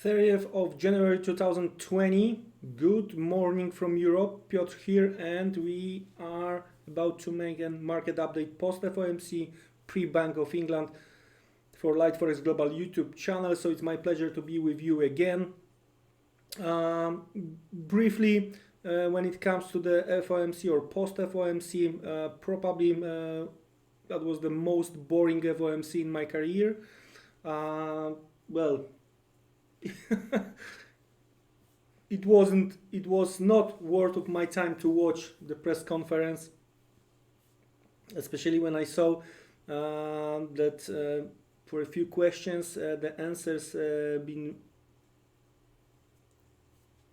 30th of January 2020. Good morning from Europe. Piotr here, and we are about to make a market update post FOMC, pre-Bank of England for Light Forex Global YouTube channel. So it's my pleasure to be with you again. Briefly, when it comes to the FOMC or post FOMC, probably that was the most boring FOMC in my career. Well, it was not worth of my time to watch the press conference, especially when I saw that for a few questions the answers been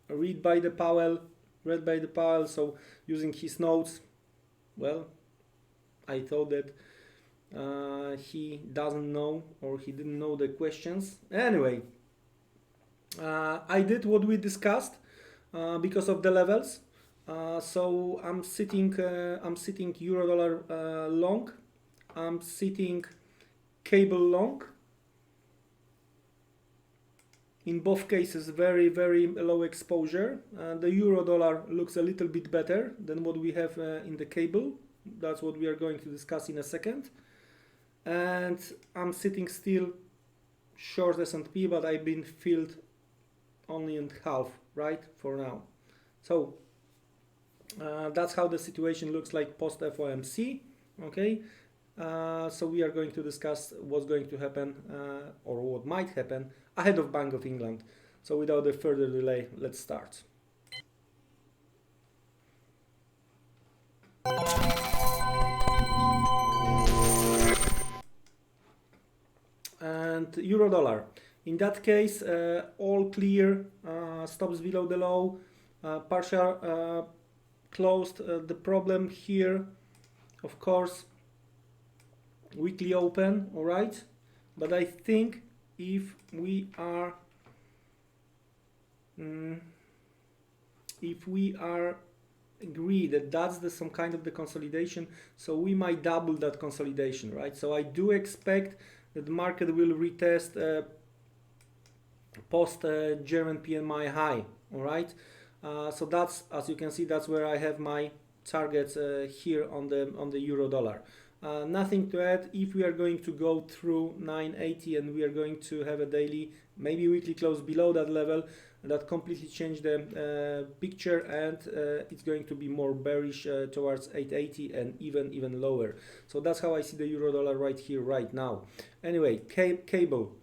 read by the Powell. So using his notes, well, I thought that he doesn't know, or he didn't know the questions. Anyway, I did what we discussed because of the levels. So I'm sitting euro dollar long. I'm sitting cable long. In both cases, very low exposure. The euro dollar looks a little bit better than what we have in the cable. That's what we are going to discuss in a second. And I'm sitting still short S&P, but I've been filled only in half, right, for now. So that's how the situation looks like post FOMC. Okay, so we are going to discuss what's going to happen or what might happen ahead of Bank of England. So without a further delay, let's start. And euro dollar, in that case, all clear, stops below the low, partial closed. The problem here, of course, weekly open, all right, but I think if we are agree that that's some kind of the consolidation, so we might double that consolidation, right? So I do expect that the market will retest post German PMI high, all right. So that's, as you can see, that's where I have my targets here on the euro dollar. Nothing to add. If we are going to go through 980 and we are going to have a daily, maybe weekly close below that level, that completely changed the picture, and it's going to be more bearish towards 880 and even lower. So that's how I see the euro dollar right here, right now. Anyway, cable.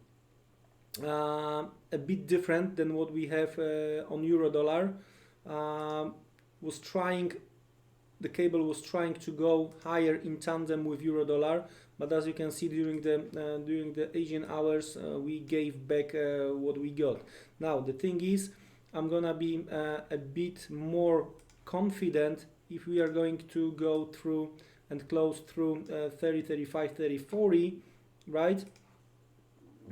A bit different than what we have on euro dollar. The cable was trying to go higher in tandem with euro dollar, but as you can see during the Asian hours, we gave back what we got. Now the thing is, I'm gonna be a bit more confident if we are going to go through and close through 30, 35, 30, 40, right?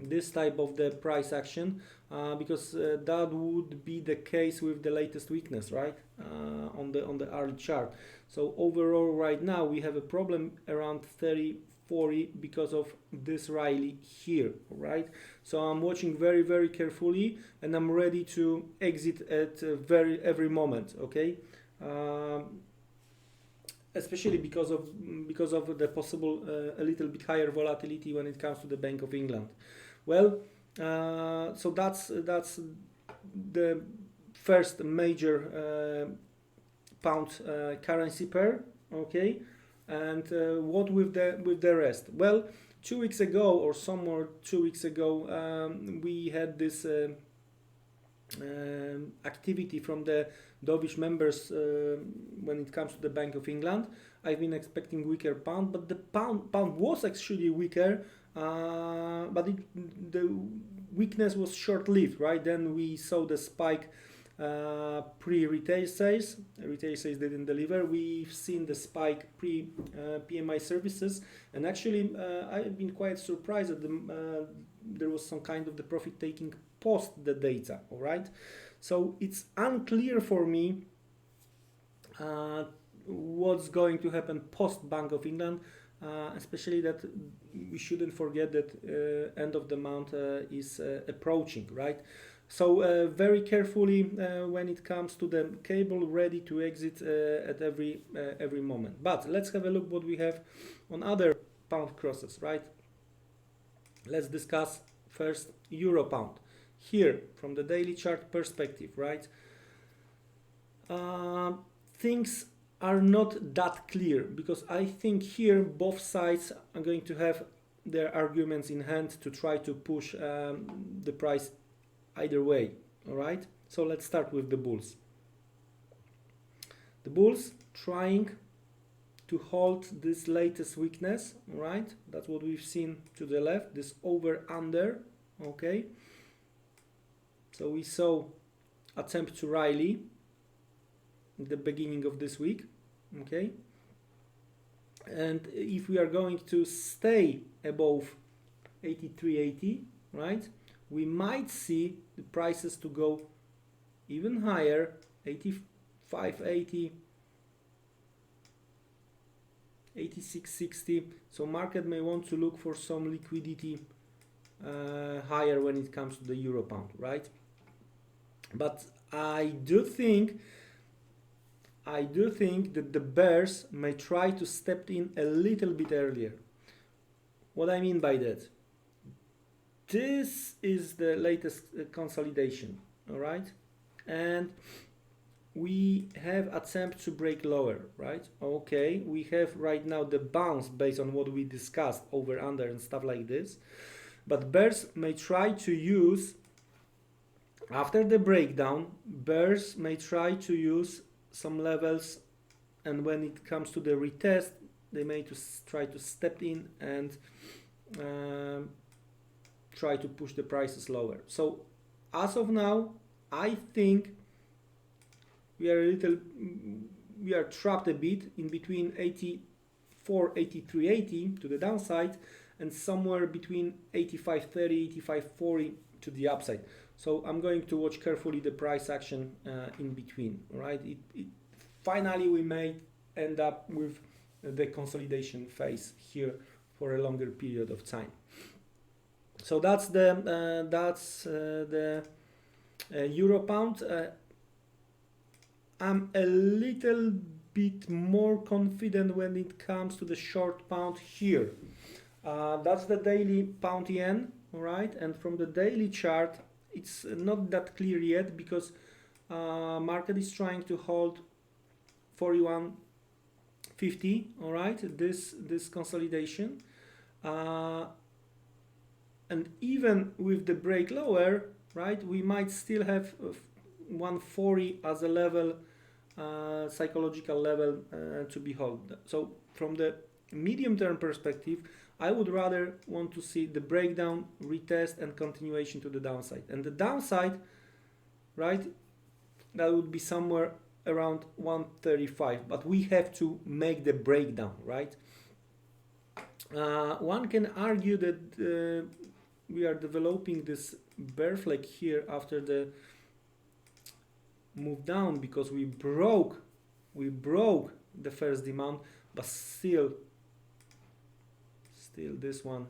This type of the price action, because that would be the case with the latest weakness, right, on the early chart. So overall right now we have a problem around 30, 40 because of this rally here, right? So I'm watching very carefully, and I'm ready to exit at every moment, okay? Especially because of the possible a little bit higher volatility when it comes to the Bank of England. Well, so that's the first major pound currency pair, okay. And what with the rest? Well, 2 weeks ago, or somewhere 2 weeks ago, we had this activity from the dovish members when it comes to the Bank of England. I've been expecting weaker pound, but the pound was actually weaker, but the weakness was short-lived, right? Then we saw the spike pre-retail sales. Retail sales didn't deliver. We've seen the spike pre-PMI services, and actually I've been quite surprised that there was some kind of the profit-taking post the data, all right? So it's unclear for me what's going to happen post Bank of England, especially that we shouldn't forget that end of the month is approaching, right? So very carefully when it comes to the cable, ready to exit at every moment. But let's have a look what we have on other pound crosses, right? Let's discuss first euro pound. Here, from the daily chart perspective, right? Things are not that clear, because I think here both sides are going to have their arguments in hand to try to push the price either way. All right, so let's start with the bulls. The bulls trying to hold this latest weakness, right? That's what we've seen to the left, this over under. Okay, so we saw attempt to rally in the beginning of this week. Okay, and if we are going to stay above 83.80, right, we might see the prices to go even higher, 85.80, 86.60. So market may want to look for some liquidity higher when it comes to the euro pound, right? But I do think that the bears may try to step in a little bit earlier. What I mean by that, this is the latest consolidation, all right? And we have attempt to break lower, right? Okay, we have right now the bounce based on what we discussed, over, under and stuff like this. But bears may try to use, after the breakdown, bears may try to use some levels, and when it comes to the retest, they may try to step in and try to push the prices lower. So as of now, I think we are trapped a bit in between 83.80 to the downside, and somewhere between 85.30, 85.40 to the upside. So I'm going to watch carefully the price action in between, right? Finally, we may end up with the consolidation phase here for a longer period of time. So that's the euro pound. I'm a little bit more confident when it comes to the short pound here. That's the daily pound yen, all right? And from the daily chart, it's not that clear yet, because market is trying to hold 41.50, all right? This consolidation, and even with the break lower, right, we might still have 140 as a level, psychological level to be held. So from the medium-term perspective, I would rather want to see the breakdown, retest, and continuation to the downside. And the downside, right, that would be somewhere around 135. But we have to make the breakdown, right? One can argue that we are developing this bear flag here after the move down, because we broke the first demand, but still this one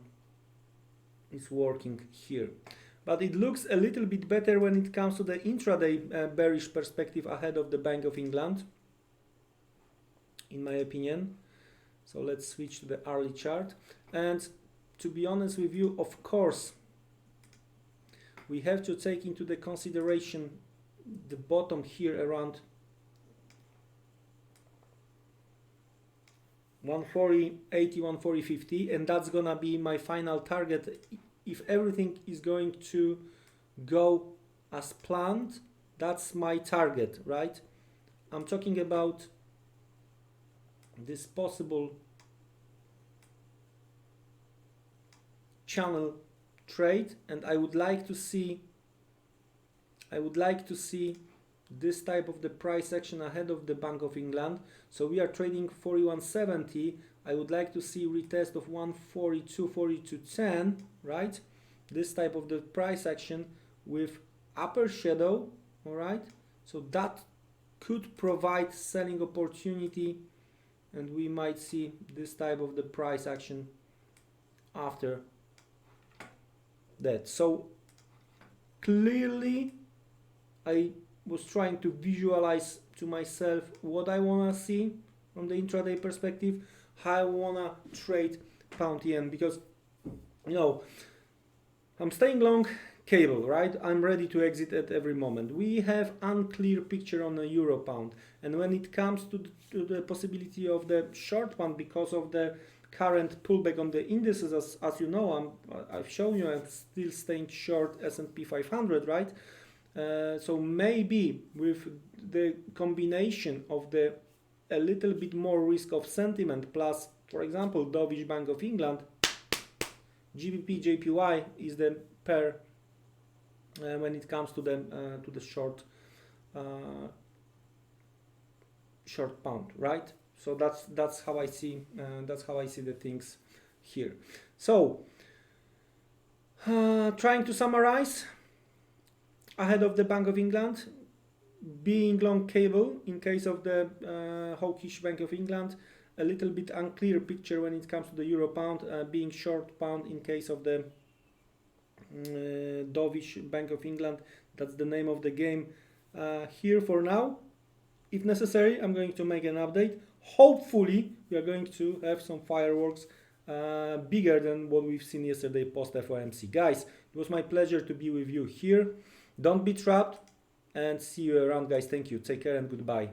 is working here. But it looks a little bit better when it comes to the intraday bearish perspective ahead of the Bank of England, in my opinion. So let's switch to the hourly chart. And to be honest with you, of course, we have to take into the consideration the bottom here around 140.80, 140.50, and that's gonna be my final target. If everything is going to go as planned, that's my target, right? I'm talking about this possible channel trade, and I would like to see this type of the price action ahead of the Bank of England. So we are trading 41.70. I would like to see retest of 142, 42.10, right? This type of the price action with upper shadow, all right? So that could provide selling opportunity, and we might see this type of the price action after that. So clearly I was trying to visualize to myself what I want to see from the intraday perspective, how I want to trade pound yen, because you know I'm staying long cable, right? I'm ready to exit at every moment. We have unclear picture on the euro pound, and when it comes to the possibility of the short one, because of the current pullback on the indices, as you know, I've shown you I'm still staying short S&P 500, right? So maybe with the combination of the a little bit more risk of sentiment plus, for example, dovish Bank of England, GBPJPY is the pair when it comes to the short pound, right? So that's how I see the things here. So trying to summarize, ahead of the Bank of England, being long cable in case of the hawkish Bank of England, a little bit unclear picture when it comes to the euro pound, being short pound in case of the dovish Bank of England. That's the name of the game here for now. If necessary, I'm going to make an update. Hopefully we are going to have some fireworks bigger than what we've seen yesterday post FOMC. Guys, it was my pleasure to be with you here. Don't be trapped, and see you around, guys. Thank you. Take care and goodbye.